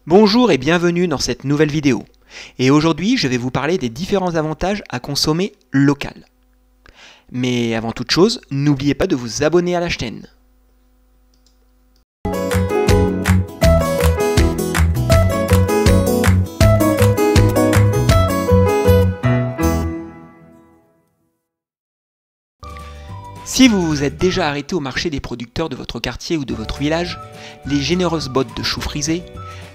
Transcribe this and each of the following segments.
Bonjour et bienvenue dans cette nouvelle vidéo. Et aujourd'hui, je vais vous parler des différents avantages à consommer local. Mais avant toute chose, n'oubliez pas de vous abonner à la chaîne. Si vous vous êtes déjà arrêté au marché des producteurs de votre quartier ou de votre village, les généreuses bottes de choux frisés,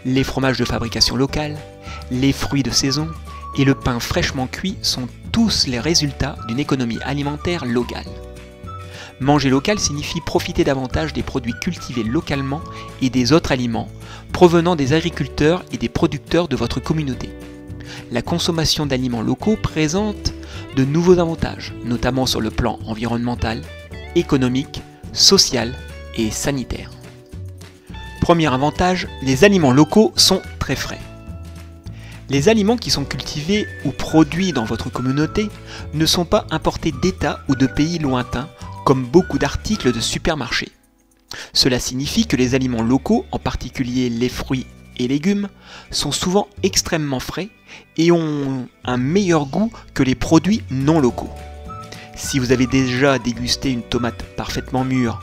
les fromages de fabrication locale, les fruits de saison et le pain fraîchement cuit sont tous les résultats d'une économie alimentaire locale. Manger local signifie profiter davantage des produits cultivés localement et des autres aliments provenant des agriculteurs et des producteurs de votre communauté. La consommation d'aliments locaux présente de nouveaux avantages, notamment sur le plan environnemental, économique, social et sanitaire. Premier avantage, les aliments locaux sont très frais. Les aliments qui sont cultivés ou produits dans votre communauté ne sont pas importés d'États ou de pays lointains comme beaucoup d'articles de supermarché. Cela signifie que les aliments locaux, en particulier les fruits et légumes, sont souvent extrêmement frais et ont un meilleur goût que les produits non locaux. Si vous avez déjà dégusté une tomate parfaitement mûre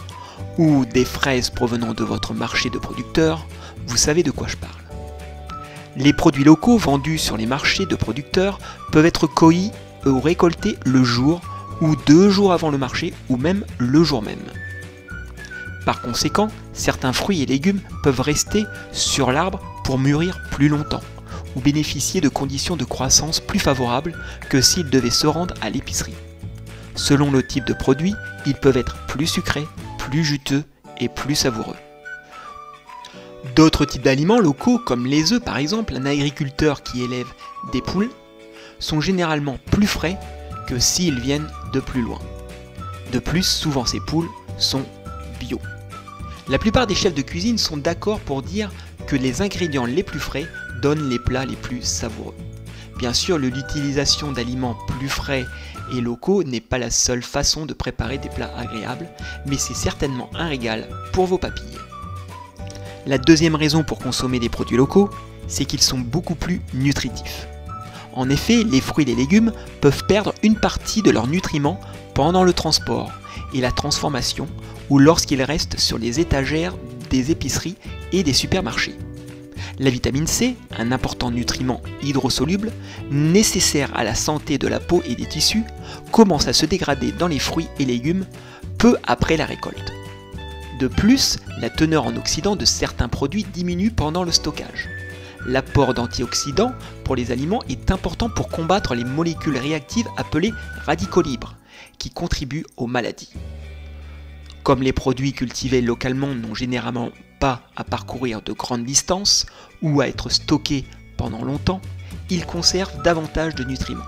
ou des fraises provenant de votre marché de producteurs, vous savez de quoi je parle. Les produits locaux vendus sur les marchés de producteurs peuvent être cueillis ou récoltés le jour ou 2 jours avant le marché ou même le jour même. Par conséquent, certains fruits et légumes peuvent rester sur l'arbre pour mûrir plus longtemps ou bénéficier de conditions de croissance plus favorables que s'ils devaient se rendre à l'épicerie. Selon le type de produit, ils peuvent être plus sucrés, plus juteux et plus savoureux. D'autres types d'aliments locaux, comme les œufs par exemple, un agriculteur qui élève des poules, sont généralement plus frais que s'ils viennent de plus loin. De plus, souvent ces poules sont bio. La plupart des chefs de cuisine sont d'accord pour dire que les ingrédients les plus frais donnent les plats les plus savoureux. Bien sûr, l'utilisation d'aliments plus frais et locaux n'est pas la seule façon de préparer des plats agréables, mais c'est certainement un régal pour vos papilles. La deuxième raison pour consommer des produits locaux, c'est qu'ils sont beaucoup plus nutritifs. En effet, les fruits et les légumes peuvent perdre une partie de leurs nutriments pendant le transport et la transformation ou lorsqu'ils restent sur les étagères des épiceries et des supermarchés. La vitamine C, un important nutriment hydrosoluble, nécessaire à la santé de la peau et des tissus, commence à se dégrader dans les fruits et légumes peu après la récolte. De plus, la teneur en oxydants de certains produits diminue pendant le stockage. L'apport d'antioxydants pour les aliments est important pour combattre les molécules réactives appelées radicaux libres, qui contribuent aux maladies. Comme les produits cultivés localement n'ont généralement pas à parcourir de grandes distances ou à être stockés pendant longtemps, ils conservent davantage de nutriments.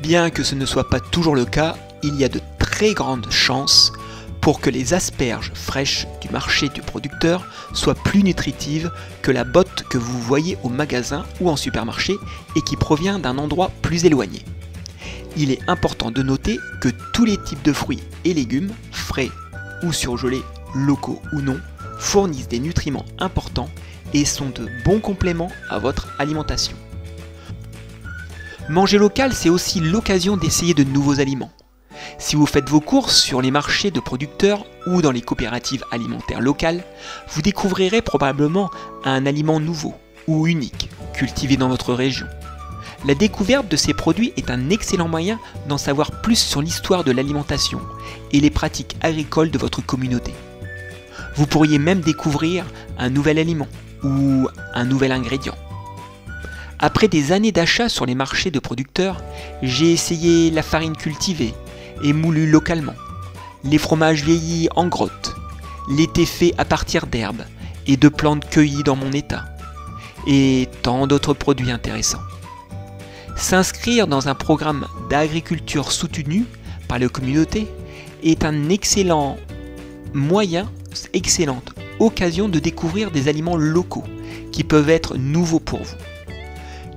Bien que ce ne soit pas toujours le cas, il y a de très grandes chances pour que les asperges fraîches du marché du producteur soient plus nutritives que la botte que vous voyez au magasin ou en supermarché et qui provient d'un endroit plus éloigné. Il est important de noter que tous les types de fruits et légumes, frais ou surgelés, locaux ou non, fournissent des nutriments importants et sont de bons compléments à votre alimentation. Manger local, c'est aussi l'occasion d'essayer de nouveaux aliments. Si vous faites vos courses sur les marchés de producteurs ou dans les coopératives alimentaires locales, vous découvrirez probablement un aliment nouveau ou unique, cultivé dans votre région. La découverte de ces produits est un excellent moyen d'en savoir plus sur l'histoire de l'alimentation et les pratiques agricoles de votre communauté. Vous pourriez même découvrir un nouvel aliment ou un nouvel ingrédient. Après des années d'achat sur les marchés de producteurs, j'ai essayé la farine cultivée et moulue localement, les fromages vieillis en grotte, les thés faits à partir d'herbes et de plantes cueillies dans mon état, et tant d'autres produits intéressants. S'inscrire dans un programme d'agriculture soutenue par la communauté est un excellent moyen, excellente occasion de découvrir des aliments locaux qui peuvent être nouveaux pour vous.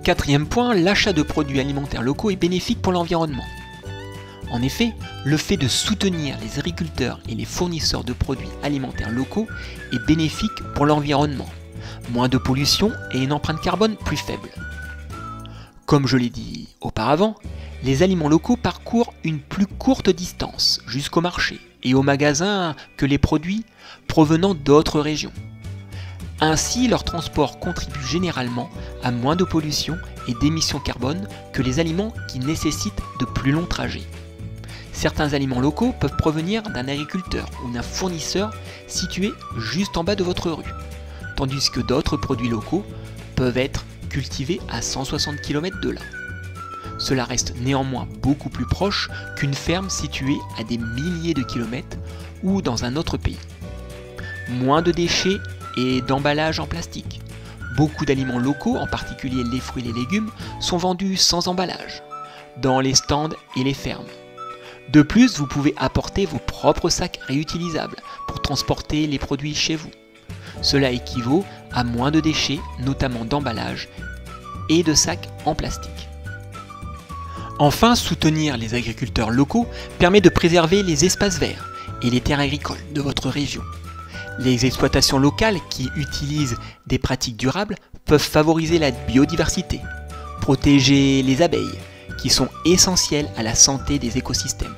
Quatrième point, l'achat de produits alimentaires locaux est bénéfique pour l'environnement. En effet, le fait de soutenir les agriculteurs et les fournisseurs de produits alimentaires locaux est bénéfique pour l'environnement. moins de pollution et une empreinte carbone plus faible. Comme je l'ai dit auparavant, les aliments locaux parcourent une plus courte distance jusqu'au marché et au magasin que les produits provenant d'autres régions. Ainsi, leur transport contribue généralement à moins de pollution et d'émissions carbone que les aliments qui nécessitent de plus longs trajets. Certains aliments locaux peuvent provenir d'un agriculteur ou d'un fournisseur situé juste en bas de votre rue, tandis que d'autres produits locaux peuvent être cultivés à 160 km de là. Cela reste néanmoins beaucoup plus proche qu'une ferme située à des milliers de kilomètres ou dans un autre pays. Moins de déchets et d'emballage en plastique. Beaucoup d'aliments locaux, en particulier les fruits et les légumes, sont vendus sans emballage, dans les stands et les fermes. De plus, vous pouvez apporter vos propres sacs réutilisables pour transporter les produits chez vous. Cela équivaut à moins de déchets, notamment d'emballage et de sacs en plastique. Enfin, soutenir les agriculteurs locaux permet de préserver les espaces verts et les terres agricoles de votre région. Les exploitations locales qui utilisent des pratiques durables peuvent favoriser la biodiversité, protéger les abeilles, qui sont essentielles à la santé des écosystèmes,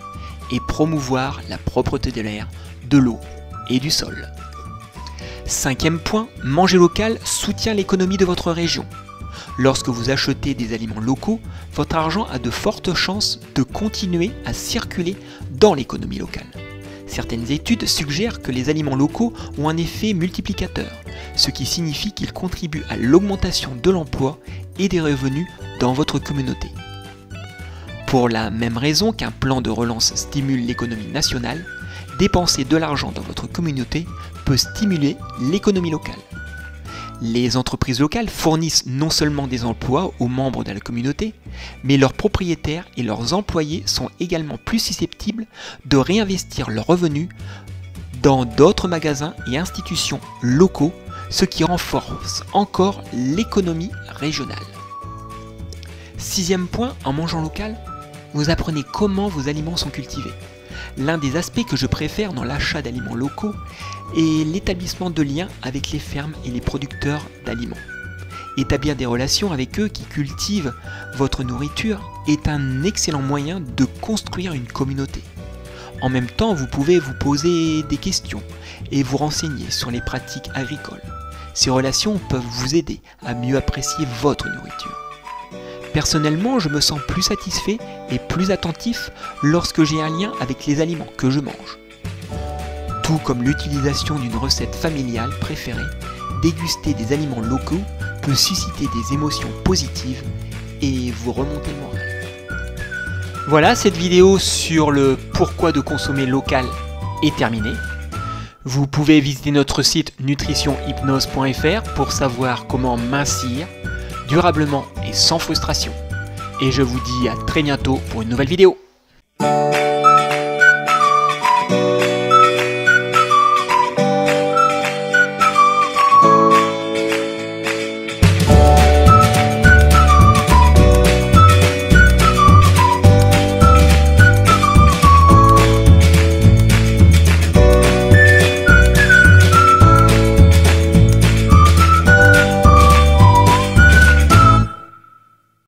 et promouvoir la propreté de l'air, de l'eau et du sol. Cinquième point, manger local soutient l'économie de votre région. Lorsque vous achetez des aliments locaux, votre argent a de fortes chances de continuer à circuler dans l'économie locale. Certaines études suggèrent que les aliments locaux ont un effet multiplicateur, ce qui signifie qu'ils contribuent à l'augmentation de l'emploi et des revenus dans votre communauté. Pour la même raison qu'un plan de relance stimule l'économie nationale, dépenser de l'argent dans votre communauté peut stimuler l'économie locale. Les entreprises locales fournissent non seulement des emplois aux membres de la communauté, mais leurs propriétaires et leurs employés sont également plus susceptibles de réinvestir leurs revenus dans d'autres magasins et institutions locaux, ce qui renforce encore l'économie régionale. Sixième point, en mangeant local, vous apprenez comment vos aliments sont cultivés. L'un des aspects que je préfère dans l'achat d'aliments locaux est l'établissement de liens avec les fermes et les producteurs d'aliments. Établir des relations avec eux qui cultivent votre nourriture est un excellent moyen de construire une communauté. En même temps, vous pouvez vous poser des questions et vous renseigner sur les pratiques agricoles. Ces relations peuvent vous aider à mieux apprécier votre nourriture. Personnellement, je me sens plus satisfait et plus attentif lorsque j'ai un lien avec les aliments que je mange. Tout comme l'utilisation d'une recette familiale préférée, déguster des aliments locaux peut susciter des émotions positives et vous remonter le moral. Voilà, cette vidéo sur le pourquoi de consommer local est terminée. Vous pouvez visiter notre site nutritionhypnose.fr pour savoir comment mincir durablement et sans frustration. Et je vous dis à très bientôt pour une nouvelle vidéo.